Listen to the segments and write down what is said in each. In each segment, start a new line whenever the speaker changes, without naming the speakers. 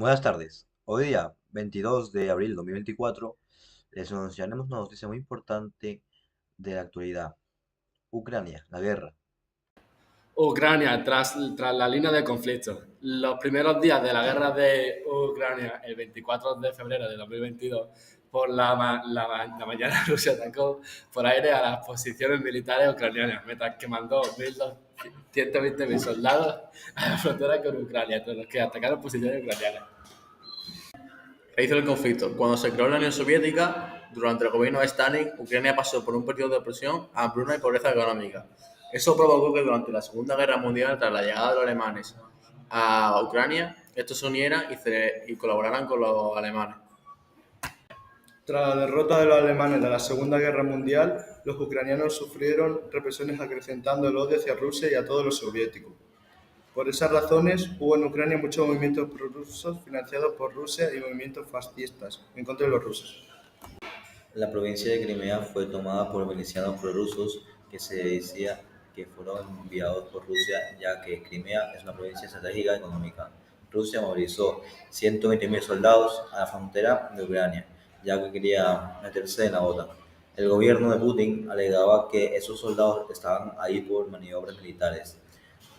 Buenas tardes. Hoy día, 22 de abril de 2024, les anunciaremos una noticia muy importante de la actualidad. Ucrania, la guerra.
Ucrania, tras la línea de conflicto. Los primeros días de la guerra de Ucrania, el 24 de febrero de 2022, por la mañana Rusia atacó por aire a las posiciones militares ucranianas, mientras que mandó 120.000 soldados a la frontera con Ucrania, entre los que atacaron posiciones ucranianas.
Se hizo el conflicto. Cuando se creó la Unión Soviética, durante el gobierno de Stalin, Ucrania pasó por un periodo de opresión, hambruna y pobreza económica. Eso provocó que durante la Segunda Guerra Mundial, tras la llegada de los alemanes a Ucrania, estos se unieran y colaboraran con los alemanes.
Tras la derrota de los alemanes de la Segunda Guerra Mundial, los ucranianos sufrieron represiones acrecentando el odio hacia Rusia y a todos los soviéticos. Por esas razones, hubo en Ucrania muchos movimientos prorrusos financiados por Rusia y movimientos fascistas en contra de los rusos.
La provincia de Crimea fue tomada por milicianos prorrusos que se decía que fueron enviados por Rusia, ya que Crimea es una provincia estratégica y económica. Rusia movilizó 120.000 soldados a la frontera de Ucrania, ya que quería meterse en la OTAN. El gobierno de Putin alegaba que esos soldados estaban ahí por maniobras militares.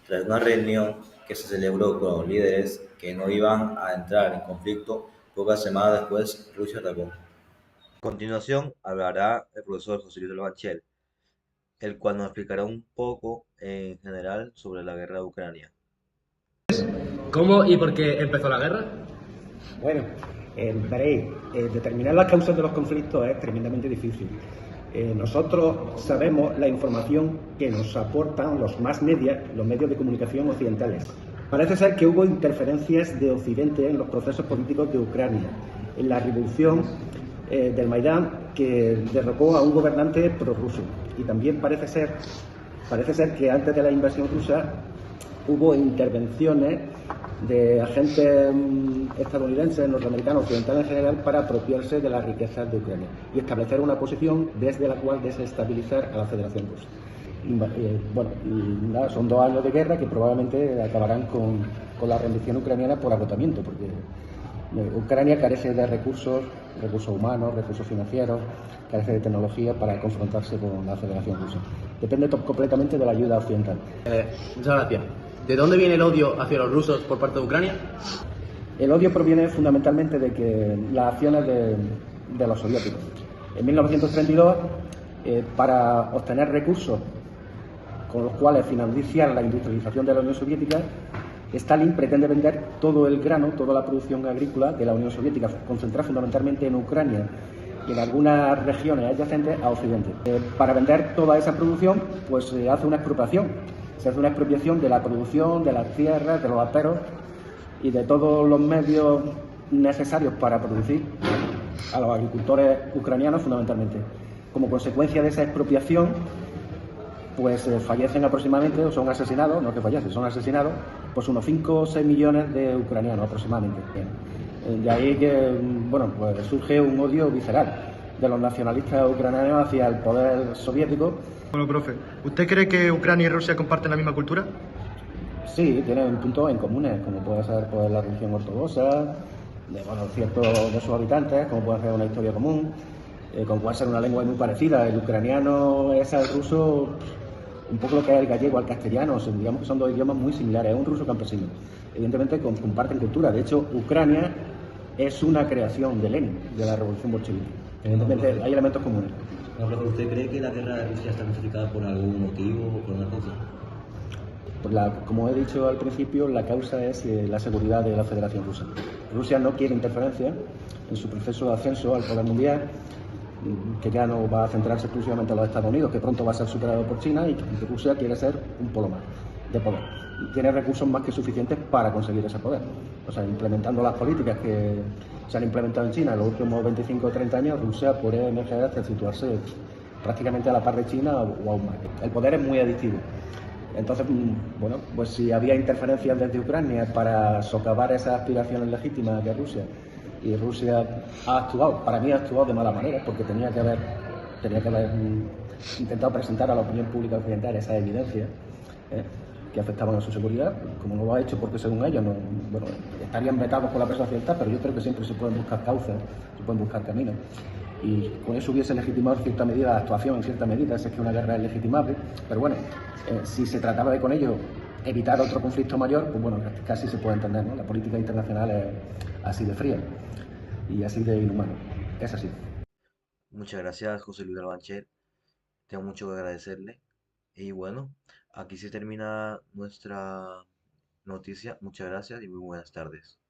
Tras una reunión que se celebró con los líderes que no iban a entrar en conflicto, pocas semanas después Rusia atacó.
A continuación hablará el profesor José Luis Banchel, el cual nos explicará un poco en general sobre la guerra de Ucrania.
¿Cómo y por qué empezó la guerra?
Bueno, veréis, determinar las causas de los conflictos es tremendamente difícil. Nosotros sabemos la información que nos aportan los mass media, los medios de comunicación occidentales. Parece ser que hubo interferencias de Occidente en los procesos políticos de Ucrania, en la revolución del Maidán, que derrocó a un gobernante prorruso. Y también parece ser que antes de la invasión rusa hubo intervenciones de agentes estadounidenses, norteamericanos, occidentales en general, para apropiarse de las riquezas de Ucrania y establecer una posición desde la cual desestabilizar a la Federación Rusa. Son 2 años de guerra que probablemente acabarán con la rendición ucraniana por agotamiento, porque Ucrania carece de recursos humanos, recursos financieros, carece de tecnología para confrontarse con la Federación Rusa. Depende completamente de la ayuda occidental.
Muchas gracias. ¿De dónde viene el odio hacia los rusos por parte de Ucrania?
El odio proviene fundamentalmente de que las acciones de los soviéticos. En 1932, para obtener recursos con los cuales financiar la industrialización de la Unión Soviética, Stalin pretende vender todo el grano, toda la producción agrícola de la Unión Soviética, concentrada fundamentalmente en Ucrania y en algunas regiones adyacentes a Occidente. Para vender toda esa producción, pues se hace una expropiación. Se hace una expropiación de la producción, de las tierras, de los aperos y de todos los medios necesarios para producir a los agricultores ucranianos fundamentalmente. Como consecuencia de esa expropiación, pues fallecen aproximadamente, o son asesinados, no que fallecen, son asesinados, pues unos 5 o 6 millones de ucranianos aproximadamente. De ahí que, pues surge un odio visceral de los nacionalistas ucranianos hacia el poder soviético.
Bueno, profe, ¿usted cree que Ucrania y Rusia comparten la misma cultura?
Sí, tienen puntos en comunes, como puede ser pues, la religión ortodoxa, ciertos de sus habitantes, como puede ser una historia común, como puede ser una lengua muy parecida. El ucraniano es al ruso un poco lo que es el gallego al castellano, digamos que son 2 idiomas muy similares, es un ruso campesino. Evidentemente comparten cultura, de hecho Ucrania es una creación de Lenin, de la revolución bolchevique. Evidentemente hay elementos comunes.
¿Usted cree que la guerra de Rusia está justificada por algún motivo o por una cosa?
Como he dicho al principio, la causa es la seguridad de la Federación Rusa. Rusia no quiere interferencia en su proceso de ascenso al poder mundial, que ya no va a centrarse exclusivamente en los Estados Unidos, que pronto va a ser superado por China, y que Rusia quiere ser un polo más de poder. Y tiene recursos más que suficientes para conseguir ese poder. O sea, implementando las políticas que se han implementado en China en los últimos 25 o 30 años, Rusia puede emerger hasta situarse prácticamente a la par de China o aún más. El poder es muy adictivo. Entonces, pues si había interferencias desde Ucrania para socavar esas aspiraciones legítimas de Rusia, y Rusia ha actuado, para mí ha actuado de mala manera, porque tenía que haber intentado presentar a la opinión pública occidental esa evidencia, que afectaban a su seguridad, como no lo ha hecho porque según ellos no, bueno, estarían vetados por la prensa occidental, pero yo creo que siempre se pueden buscar causas, se pueden buscar caminos. Y con eso hubiese legitimado en cierta medida la actuación, en cierta medida, si es que una guerra es legitimable, pero bueno, si se trataba de con ello evitar otro conflicto mayor, pues bueno, casi se puede entender, ¿no? La política internacional es así de fría y así de inhumana, es así.
Muchas gracias, José Luis Albancher. Tengo mucho que agradecerle. Y bueno, aquí se termina nuestra noticia. Muchas gracias y muy buenas tardes.